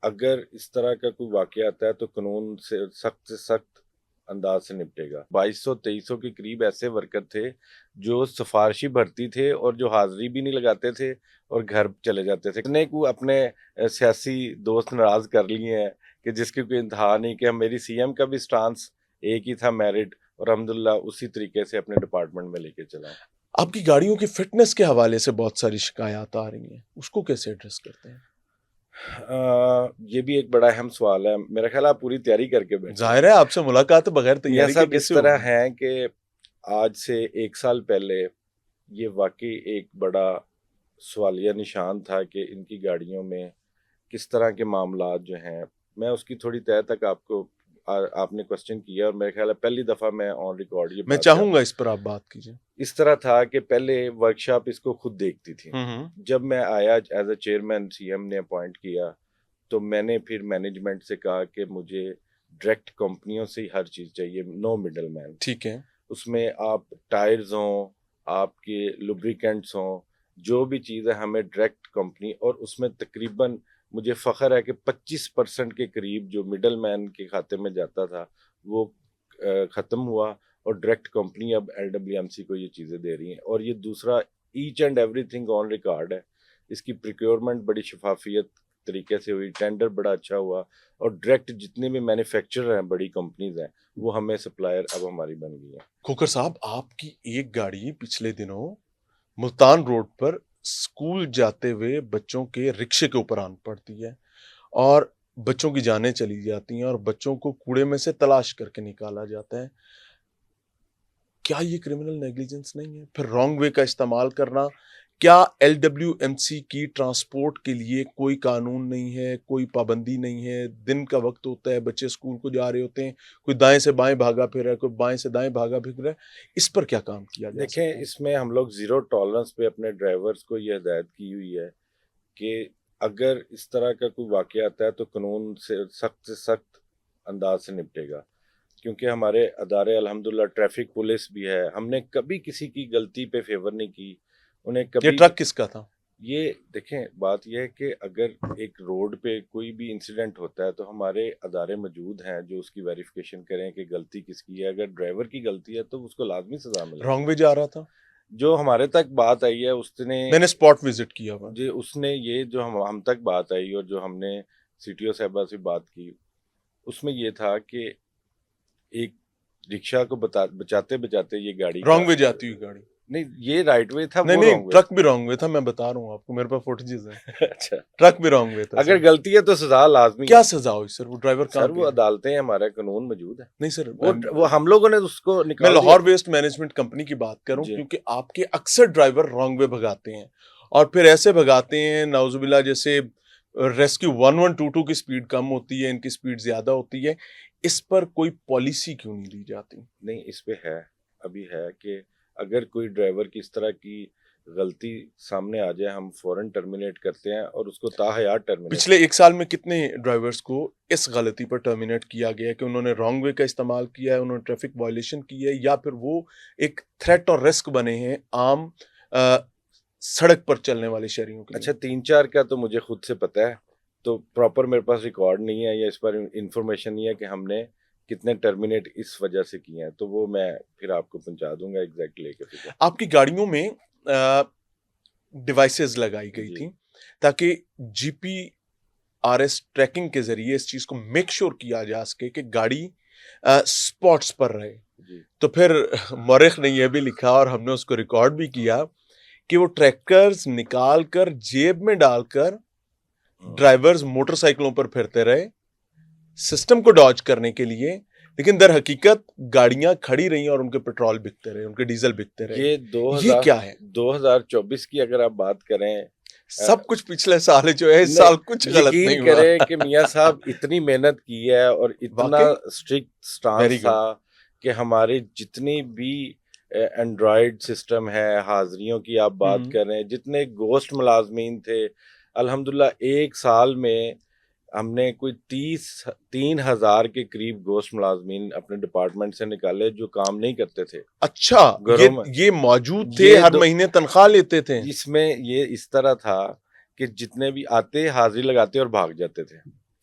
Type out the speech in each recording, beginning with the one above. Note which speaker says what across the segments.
Speaker 1: اگر اس طرح کا کوئی واقعہ آتا ہے تو قانون سے سخت انداز سے نپٹے گا. 2200-2300 کے قریب ایسے ورکر تھے جو سفارشی بھرتی تھے اور جو حاضری بھی نہیں لگاتے تھے اور گھر چلے جاتے تھے. اتنے کو اپنے سیاسی دوست ناراض کر لیے ہیں کہ جس کی کوئی انتہا نہیں, کہ میری سی ایم کا بھی سٹانس ایک ہی تھا, میرٹ, اور الحمدللہ اسی طریقے سے اپنے ڈپارٹمنٹ میں لے کے چلا.
Speaker 2: آپ کی گاڑیوں کی فٹنس کے حوالے سے بہت ساری شکایات آ رہی ہیں, اس کو کیسے ایڈریس کرتے ہیں؟
Speaker 1: یہ بھی ایک بڑا اہم سوال ہے. میرا خیال آپ پوری تیاری کر کے بیٹھے.
Speaker 2: ظاہر ہے آپ سے ملاقات بغیر
Speaker 1: میاں
Speaker 2: تیاری کے
Speaker 1: صاحب اس
Speaker 2: کیسے
Speaker 1: طرح
Speaker 2: ہوگی؟
Speaker 1: ہیں کہ آج سے 1 سال پہلے یہ واقعی ایک بڑا سوالیہ نشان تھا کہ ان کی گاڑیوں میں کس طرح کے معاملات جو ہیں. میں اس کی تھوڑی تہ تک آپ نے کوسچن کیا, اور میرے خیال ہے پہلی دفعہ میں آن ریکارڈ یہ
Speaker 2: میں
Speaker 1: بات
Speaker 2: چاہوں گا اس پر آپ بات کیجیے.
Speaker 1: اس طرح تھا کہ پہلے ورکشاپ اس کو خود دیکھتی تھی. جب میں آیا as a chairman, C M نے اپوائنٹ کیا, تو میں نے پھر مینجمنٹ سے کہا کہ مجھے ڈائریکٹ کمپنیوں سے ہی ہر چیز چاہیے, نو مڈل مین.
Speaker 2: ٹھیک ہے.
Speaker 1: اس میں آپ ٹائرز ہوں, آپ کے لوبریکنٹس ہوں, جو بھی چیز ہے ہمیں ڈائریکٹ کمپنی. اور اس میں تقریباً مجھے فخر ہے کہ 25% کے قریب جو مڈل مین کے کھاتے میں جاتا تھا وہ ختم ہوا, اور ڈائریکٹ کمپنی اب LWMC کو یہ چیزیں دے رہی ہیں. اور یہ دوسرا, H and every thing on record ہے. اس کی پریکیورمنٹ بڑی شفافیت طریقے سے ہوئی, ٹینڈر بڑا اچھا ہوا, اور ڈائریکٹ جتنے بھی مینوفیکچرر ہیں, بڑی کمپنیز ہیں, وہ ہمیں سپلائر اب ہماری بن گئی ہیں.
Speaker 2: کھوکھر صاحب, آپ کی ایک گاڑی پچھلے دنوں ملتان روڈ پر اسکول جاتے ہوئے بچوں کے رکشے کے اوپر آن پڑتی ہے, اور بچوں کی جانیں چلی جاتی ہیں, اور بچوں کو کوڑے میں سے تلاش کر کے نکالا جاتا ہے. کیا یہ کرمنل نیگلیجنس نہیں ہے؟ پھر رانگ وے کا استعمال کرنا. کیا LWMC کی ٹرانسپورٹ کے لیے کوئی قانون نہیں ہے, کوئی پابندی نہیں ہے؟ دن کا وقت ہوتا ہے, بچے اسکول کو جا رہے ہوتے ہیں, کوئی دائیں سے بائیں بھاگا پھر رہا ہے, کوئی بائیں سے دائیں بھاگا پھر رہا ہے. اس پر کیا کام کیا جا سکتا ہے؟
Speaker 1: دیکھیں, اس میں ہم لوگ زیرو ٹالرنس پہ اپنے ڈرائیورز کو یہ ہدایت کی ہوئی ہے کہ اگر اس طرح کا کوئی واقعہ آتا ہے تو قانون سے سخت انداز سے نپٹے گا. کیونکہ ہمارے ادارے الحمدللہ, ٹریفک پولیس بھی ہے, ہم نے کبھی کسی کی غلطی پہ فیور نہیں کی. انہیں
Speaker 2: یہ
Speaker 1: کبھی
Speaker 2: ٹرک کس کا تھا؟
Speaker 1: یہ دیکھیں, بات یہ ہے کہ اگر ایک روڈ پہ کوئی بھی انسیڈنٹ ہوتا ہے تو ہمارے ادارے موجود ہیں جو اس کی ویریفیکیشن کریں کہ غلطی کس کی ہے. اگر ڈرائیور کی غلطی ہے تو اس کو لازمی سزا ملے.
Speaker 2: رانگ وے جا رہا تھا.
Speaker 1: جو ہمارے تک بات آئی ہے اس نے,
Speaker 2: میں نے اسپاٹ وزٹ کیا ہوا.
Speaker 1: جی, اس نے یہ جو ہم تک بات آئی اور جو ہم نے CTO صاحبہ سے بات کی, اس میں یہ تھا کہ ایک رکشا کو بچاتے بچاتے یہ گاڑی
Speaker 2: رانگ وے جاتی ہوئی گاڑی.
Speaker 1: نہیں, یہ رائٹ وے تھا,
Speaker 2: نہیں
Speaker 1: وہ
Speaker 2: نہیں,
Speaker 1: رانگ وے.
Speaker 2: ٹرک بھی رانگ وے تھا, میں بتا رہا ہوں آپ کو, میرے پاس فوٹیجز ہیں.
Speaker 1: اچھا,
Speaker 2: ٹرک بھی رانگ وے تھا.
Speaker 1: اگر غلطی ہے تو سزا لازمی.
Speaker 2: کیا سزا ہوئی سر؟ وہ ڈرائیور
Speaker 1: سر وہ عدالتیں, ہمارا قانون موجود ہے.
Speaker 2: نہیں سر,
Speaker 1: وہ ہم لوگوں نے اس کو
Speaker 2: میں
Speaker 1: نکال
Speaker 2: لاہور ویسٹ مینجمنٹ کمپنی کی بات کروں,
Speaker 1: جی.
Speaker 2: کیونکہ آپ کے اکثر ڈرائیور رانگ وے بھگاتے ہیں, اور پھر ایسے بھگاتے ہیں نعوذ باللہ, جیسے ریسکیو 1122 کی سپیڈ کم ہوتی ہے, ان کی سپیڈ زیادہ ہوتی ہے. اس پر کوئی پالیسی کیوں نہیں دی جاتی؟
Speaker 1: نہیں, اس پہ ہے, ابھی ہے کہ اگر کوئی ڈرائیور کی اس طرح کی غلطی سامنے آ جائے, ہم فوراً ٹرمینیٹ کرتے ہیں اور اس کو تاحیات ٹرمینیٹ.
Speaker 2: پچھلے 1 سال میں کتنے ڈرائیورز کو اس غلطی پر ٹرمینیٹ کیا گیا ہے کہ انہوں نے رانگ وے کا استعمال کیا ہے, انہوں نے ٹریفک وائلیشن کی ہے, یا پھر وہ ایک تھریٹ اور رسک بنے ہیں عام سڑک پر چلنے والے شہریوں کے لیے؟
Speaker 1: اچھا, 3-4 کا تو مجھے خود سے پتہ ہے, تو پراپر میرے پاس ریکارڈ نہیں ہے یا اس پر انفارمیشن نہیں ہے کہ ہم نے کتنے ٹرمینیٹ اس وجہ سے کیے ہیں, تو وہ میں پھر آپ کو پہنچا دوں گا ایگزیکٹ لے کے.
Speaker 2: آپ کی گاڑیوں میں ڈیوائسز لگائی گئی تھیں تاکہ GPS ٹریکنگ کے ذریعے اس چیز کو میک شور کیا جا سکے کہ گاڑی سپاٹس پر رہے. تو پھر مورخ نے یہ بھی لکھا, اور ہم نے اس کو ریکارڈ بھی کیا, کہ وہ ٹریکرز نکال کر جیب میں ڈال کر ڈرائیورز موٹر سائیکلوں پر پھرتے رہے سسٹم کو ڈاج کرنے کے لیے, لیکن در حقیقت گاڑیاں کھڑی رہی اور ان کے پیٹرول بکتے رہے, ان کے ڈیزل بکتے رہے.
Speaker 1: یہ
Speaker 2: کیا ہے؟
Speaker 1: 2024 کی اگر آپ بات کریں,
Speaker 2: سب کچھ پچھلے سال جو ہے, اس سال کچھ غلط نہیں
Speaker 1: یقین
Speaker 2: ہوا.
Speaker 1: کرے کہ میاں صاحب اتنی محنت کی ہے اور اتنا اسٹرکٹ سٹانس تھا کہ ہمارے جتنی بھی اینڈرائڈ سسٹم ہے, حاضریوں کی آپ بات کر رہے ہیں, جتنے گوسٹ ملازمین تھے, الحمدللہ 1 سال میں ہم نے کوئی 3,000 کے قریب گوسٹ ملازمین اپنے ڈپارٹمنٹ سے نکالے جو کام نہیں کرتے تھے.
Speaker 2: اچھا, یہ موجود تھے, ہر مہینے تنخواہ لیتے تھے.
Speaker 1: اس میں یہ اس طرح تھا کہ جتنے بھی آتے حاضری لگاتے اور بھاگ جاتے تھے.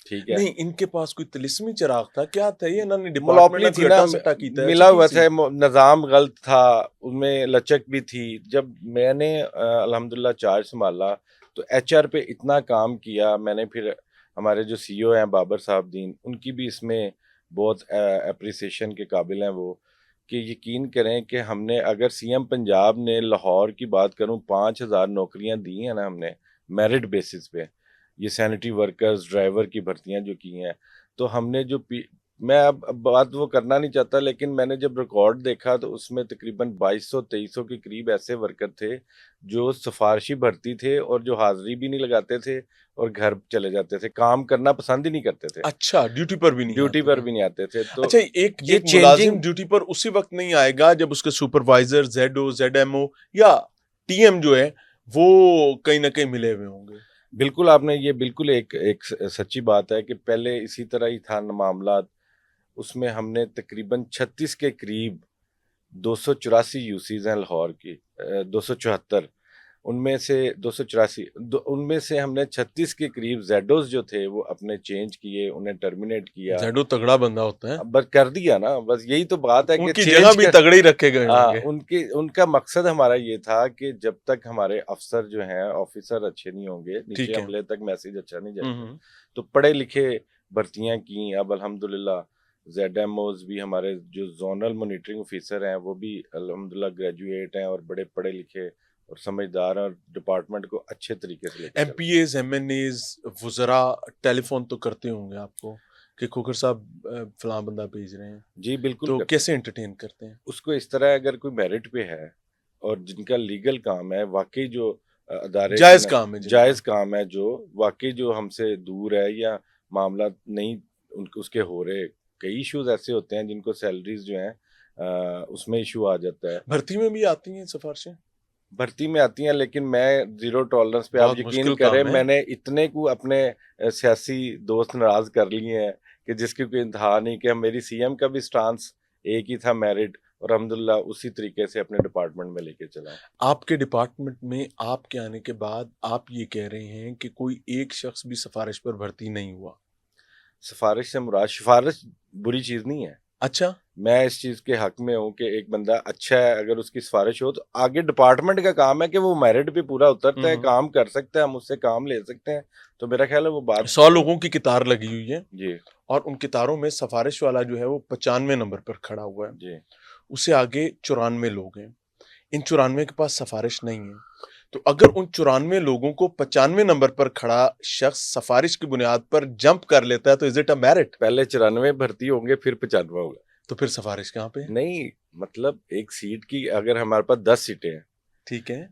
Speaker 1: ٹھیک ہے.
Speaker 2: نہیں ان کے پاس کوئی تلسمی چراغ تھا کیا تھا یہ انہوں نے
Speaker 1: ملاپلی
Speaker 2: ڈپارٹمنٹ
Speaker 1: تھی نا,
Speaker 2: سٹا کیتا ہے
Speaker 1: ملا ہوا تھا, نظام غلط تھا, ان میں لچک بھی تھی. جب میں نے الحمدللہ چارج سنبھالا تو ایچ آر پہ اتنا کام کیا میں نے. پھر ہمارے جو سی او ہیں بابر صاحب دین, ان کی بھی اس میں بہت اپریسیشن کے قابل ہیں وہ, کہ یقین کریں کہ ہم نے اگر سی ایم پنجاب نے لاہور کی بات کروں 5,000 نوکریاں دی ہیں نا ہم نے میرٹ بیسس پہ, یہ سینیٹری ورکرز ڈرائیور کی بھرتیاں جو کی ہیں. تو ہم نے جو میں اب بات وہ کرنا نہیں چاہتا, لیکن میں نے جب ریکارڈ دیکھا تو اس میں تقریباً 2,200-2,300 کے قریب ایسے ورکر تھے جو سفارشی بھرتی تھے اور جو حاضری بھی نہیں لگاتے تھے اور گھر چلے جاتے تھے, کام کرنا پسند ہی نہیں کرتے تھے.
Speaker 2: اچھا ڈیوٹی پر بھی نہیں
Speaker 1: ڈیوٹی پر بھی نہیں آتے تھے. تو
Speaker 2: اچھا ایک
Speaker 1: یہ
Speaker 2: ملازم
Speaker 1: چینجنگ
Speaker 2: ڈیوٹی پر اسی وقت نہیں آئے گا جب اس کے supervisor Z O Z M O یا ٹی ایم جو ہے وہ کہیں نہ کہیں ملے ہوئے ہوں گے.
Speaker 1: بالکل, آپ نے یہ بالکل ایک سچی بات ہے کہ پہلے اسی طرح ہی تھا معاملات. اس میں ہم نے تقریباً 36 کے قریب 284 یوسیز ہیں لاہور کی, 274 ان میں سے 284 ان میں سے ہم نے 36 کے قریب زیڈوز جو تھے وہ اپنے چینج کیے, انہیں ٹرمینیٹ کیا.
Speaker 2: زیڈو تگڑا بندہ ہوتا ہے,
Speaker 1: بس کر دیا نا, بس یہی تو بات ہے
Speaker 2: ان
Speaker 1: کہ
Speaker 2: کی جگہ بھی تگڑے ہی رکھے گئے ہوں گے.
Speaker 1: ان کا مقصد ہمارا یہ تھا کہ جب تک ہمارے افسر جو ہیں آفیسر اچھے نہیں ہوں گے, نیچے عملے تک میسج اچھا نہیں جائے گا. تو پڑھے لکھے بھرتیاں کی. اب الحمدللہ زیڈ ایم اوز بھی ہمارے جو زونل مانیٹرنگ آفیسر ہیں وہ بھی الحمدللہ گریجویٹ ہیں اور بڑے پڑھے لکھے اور سمجھدار اور ڈپارٹمنٹ کو اچھے طریقے سے.
Speaker 2: M P As M N As وزراء ٹیلی فون تو کرتے ہوں گے آپ کو کہ کھوکھر صاحب فلاں بندہ بھیج رہے ہیں؟
Speaker 1: جی بالکل.
Speaker 2: تو کیسے انٹرٹین کرتے ہیں
Speaker 1: اس کو؟ اس طرح اگر کوئی میرٹ پہ ہے اور جن کا لیگل کام ہے, واقعی جو ادارے
Speaker 2: جائز کام ہے,
Speaker 1: جائز کام ہے, جو واقعی جو ہم سے دور ہے یا معاملات نہیں اس کے ہو رہے. کئی ایشوز ایسے ہوتے ہیں جن کو سیلریز جو ہیں اس میں ایشو آ جاتا ہے.
Speaker 2: بھرتی میں بھی آتی ہیں سفارشیں؟
Speaker 1: بھرتی میں آتی ہیں, لیکن میں زیرو ٹالرنس پہ, آپ یقین کریں میں نے اتنے کو اپنے سیاسی دوست ناراض کر لیے ہیں کہ جس کی کوئی انتہا نہیں. کہ میری سی ایم کا بھی سٹانس ایک ہی تھا میرٹ, اور الحمدللہ اسی طریقے سے اپنے ڈپارٹمنٹ میں لے کے چلا. آپ
Speaker 2: کے ڈپارٹمنٹ میں آپ کے آنے کے بعد آپ یہ کہہ رہے ہیں کہ کوئی ایک شخص بھی سفارش پر بھرتی نہیں ہوا؟
Speaker 1: سفارش سے مراد, سفارش بری چیز نہیں ہے.
Speaker 2: اچھا,
Speaker 1: میں اس چیز کے حق میں ہوں کہ ایک بندہ اچھا ہے, اگر اس کی سفارش ہو تو آگے ڈپارٹمنٹ کا کام ہے کہ وہ میرٹ پہ پورا اترتا ہے, کام کر سکتا ہے, ہم اس سے کام لے سکتے ہیں. تو میرا خیال ہے وہ بات
Speaker 2: 100 لوگوں کی قطار لگی ہوئی ہے
Speaker 1: جی,
Speaker 2: اور ان قطاروں میں سفارش والا جو ہے وہ 95 نمبر پر کھڑا ہوا ہے
Speaker 1: جی.
Speaker 2: اسے آگے 94 لوگ ہیں, ان 94 کے پاس سفارش نہیں ہے. تو اگر ان 94 لوگوں کو 95 نمبر پر کھڑا شخص سفارش کی بنیاد پر جمپ کر لیتا ہے تو از اٹ اے میرٹ؟
Speaker 1: پہلے 94 بھرتی ہوں گے پھر 95 ہوگا.
Speaker 2: تو پھر سفارش کہاں پہ؟
Speaker 1: نہیں مطلب ایک سیٹ کی اگر ہمارے پاس 10 سیٹیں ہیں,
Speaker 2: ٹھیک ہے,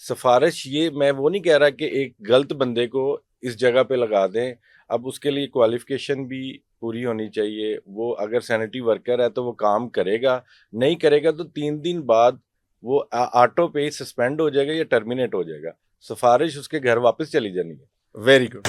Speaker 1: سفارش یہ میں وہ نہیں کہہ رہا کہ ایک غلط بندے کو اس جگہ پہ لگا دیں. اب اس کے لیے کوالیفیکیشن بھی پوری ہونی چاہیے. وہ اگر سینیٹری ورکر ہے تو وہ کام کرے گا, نہیں کرے گا تو 3 دن بعد وہ آٹو پہ ہی سسپینڈ ہو جائے گا یا ٹرمینیٹ ہو جائے گا. سفارش اس کے گھر واپس چلی جانی ہے.
Speaker 2: Very good.